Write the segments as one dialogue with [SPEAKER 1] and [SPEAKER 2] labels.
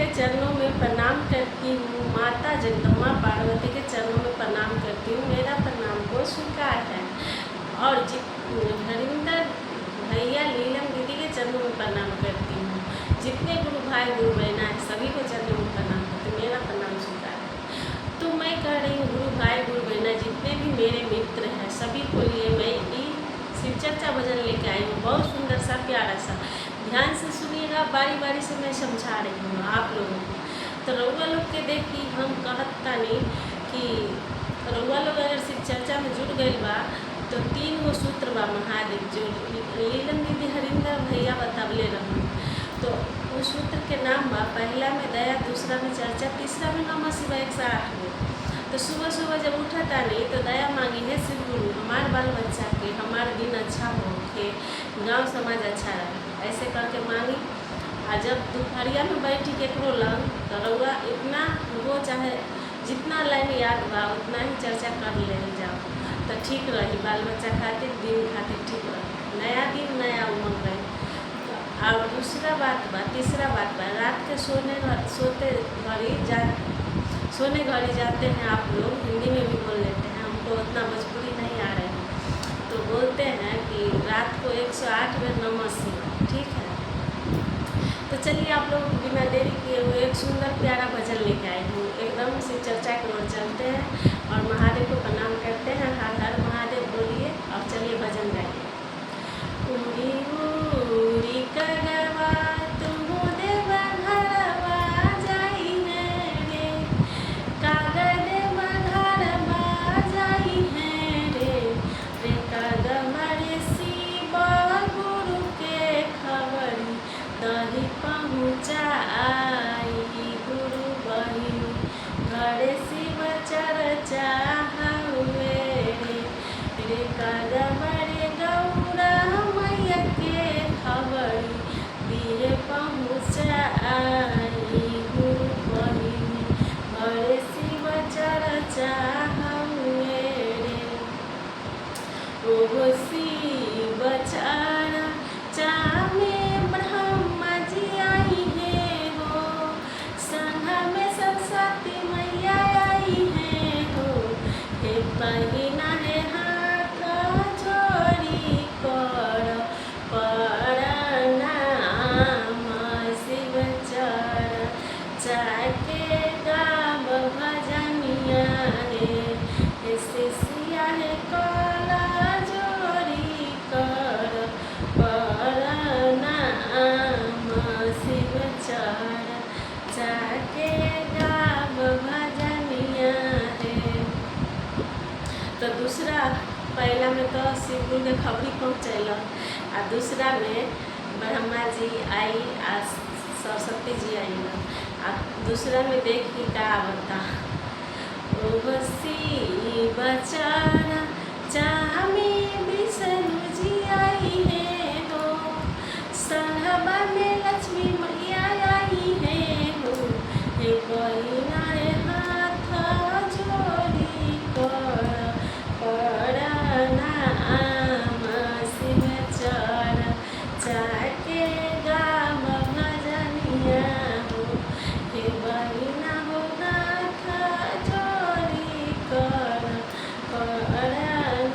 [SPEAKER 1] के चरणों में प्रणाम करती हूँ, माता जगदम्बा पार्वती के चरणों में प्रणाम करती हूँ, मेरा प्रणाम को स्वीकार है। और हरिंदर भैया नीलम दीदी के चरणों में प्रणाम करती हूँ। जितने गुरु भाई गुरु बहना है सभी को चरणों में प्रणाम करती हूँ, मेरा प्रणाम स्वीकार है। तो मैं कह रही हूँ गुरु भाई गुरु बहना जितने भी मेरे मित्र हैं सभी को लिए मैं शिव चर्चा भजन लेके आई हूँ, बहुत सुंदर सा प्यारा सा। ध्यान से सुनिएगा, बारी बारी से मैं समझा रही हूँ आप लोगों को। तो रउआ लोग के देखी हम कहता नहीं कि रउआ लोग अगर शिव चर्चा में जुड़ गई बा तो 3 गो सूत्र बा महादेव जो नीलम दीदी हरिंदर भैया बतावले रहूँ। तो उस सूत्र के नाम बा, पहला में दया, दूसरा में चर्चा, तीसरा में नमः शिवाय 108 गो। तो सुबह सुबह जब उठा था नहीं तो दया मांगी है शिव गुरु हमारे बाल बच्चा के, हमारा दिन अच्छा हो के गांव समाज अच्छा रहे, ऐसे करके मांगी। और जब दोपहरिया में बैठी केकरो लग तो रउआ इतना वो चाहे जितना लाइन याद बा उतना ही चर्चा कर ले जाओ तो ठीक रही, बाल बच्चा खातिर दिन खातिर ठीक रही, नया दिन नया उमंग रही। और दूसरा बात बा, तीसरा बात बा, रात के सोते घड़ी जाते हैं आप लोग, हिंदी में भी बोल लेते हैं, हमको उतना भोजपुरी नहीं आ रहे हैं, तो बोलते हैं कि रात को 108 बार नमः शिवाय, ठीक है। तो चलिए आप लोग बिना देरी किए हुए एक सुंदर प्यारा भजन लेके आए हूँ, एकदम शिव चर्चा की ओर चलते हैं और महादेव को प्रणाम करते हैं। हर हर महादेव बोलिए और चलिए भजन गाइए। उड़ी उड़ी करवा तुम देवा घरवा जाई है रे, कागद मघरवा जाई है रे, रे कागमरे शिवा गुरु के खबरी दही पहुँचाई, गुरु बहिनी घर शिव चर्चा हुए रे, रे कागमरे गौरा मैया के खबरी दिए पहुँचाई, गुरु बहिनी घर शिव चर्चा हुए रे। ओहो शिव चर्चा में ब्रह्मा जी आई है हो, संघ में सरस्वती मैया आई है हो, हे बहिना है हाथ जोड़ी कर प्रणाम, शिव चर्चा के गाव भजनिया है, हे शिष्या है कला जोड़ी कर प्रणाम, शिव चर्चा के गाव भजनिया है। तो दूसरा, पहला में तो शिव गुरु के खबरी पहुँचल और दूसरा में ब्रह्मा जी आई और सरस्वती जी आई और दूसरा में देखी का बता। ओह शिव चर्चा में विष्णु जी आई है हो, संघवा में लक्ष्मी मैया आई है हो, हे बहिना है हाथ जोड़ी कर प्रणाम, शिव चर्चा के गाव भजनिया हो, हे बहिना हो हाथ जोड़ी कर प्रणाम,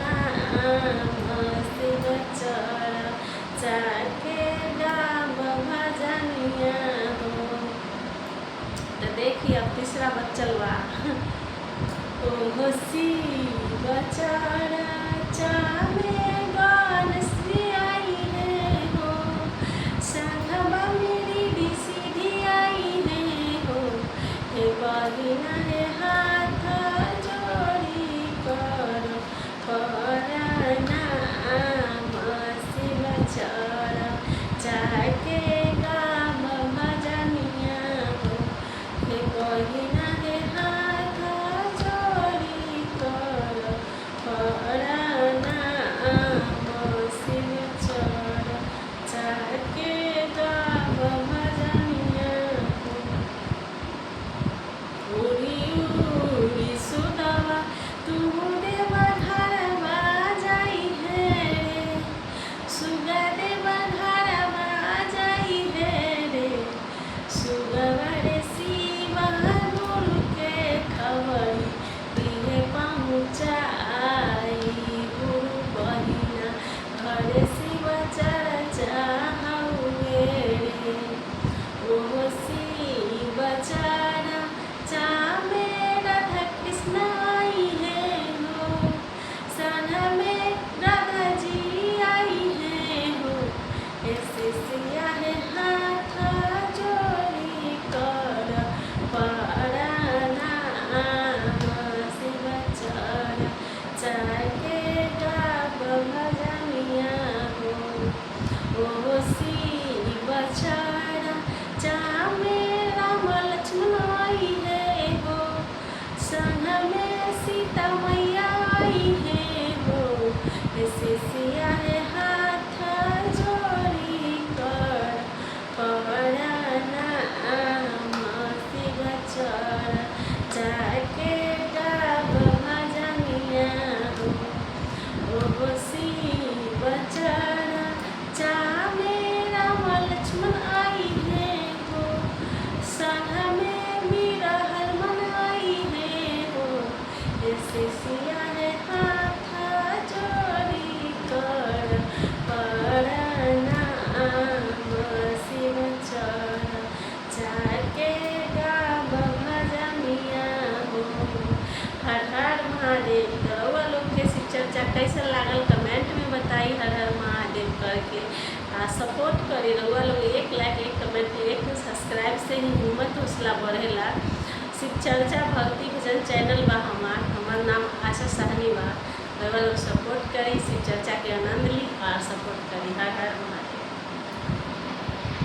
[SPEAKER 1] शिव चर्चा के गाव भजनिया हो। तो देखिए अब तीसरा बच्चल बा। ओहो शिव चर्चा में गणेश जी आई है हो, संघवा मेरी सीधी आई है हो, हे बहिना है हाथ जोड़ी कर प्रणाम, शिव चर्चा के गाव भजनिया हो, हे बहिना है हाथ जोड़ी कर प्रणाम, बचारा, जहाँ में राम लक्ष्मण आई है हो, संग में सीता मैया आई है हो। ऐसे सिया है हाथ जोड़ी कर, पड़ना मासी बचारा, जाके गाब भजनिया हो। ओ सी बचारा, जहाँ में राम लक्ष्मण आई है हो, संग में मीरा हनुमान आई है हो। ऐसे सिया है हाथ जोड़ी कर, पड़ना मासी बचारा, जाके गाब भजनिया हो। हर हर महादेव। रउआ लोग के शिव चर्चा कैसा लागल कमेंट में बताई, हर हर महादेव करके सपोर्ट करी। रउआ लोग एक लाइक, एक कमेंट, एक सब्सक्राइब से ही हिम्मत हौसला बढ़ेला। शिव चर्चा भक्ति भजन चैनल बा हमार नाम आशा साहनी बा। रउआ लोग सपोर्ट करी, शिव चर्चा के आनंद ली और सपोर्ट करी। हर हर महादेव।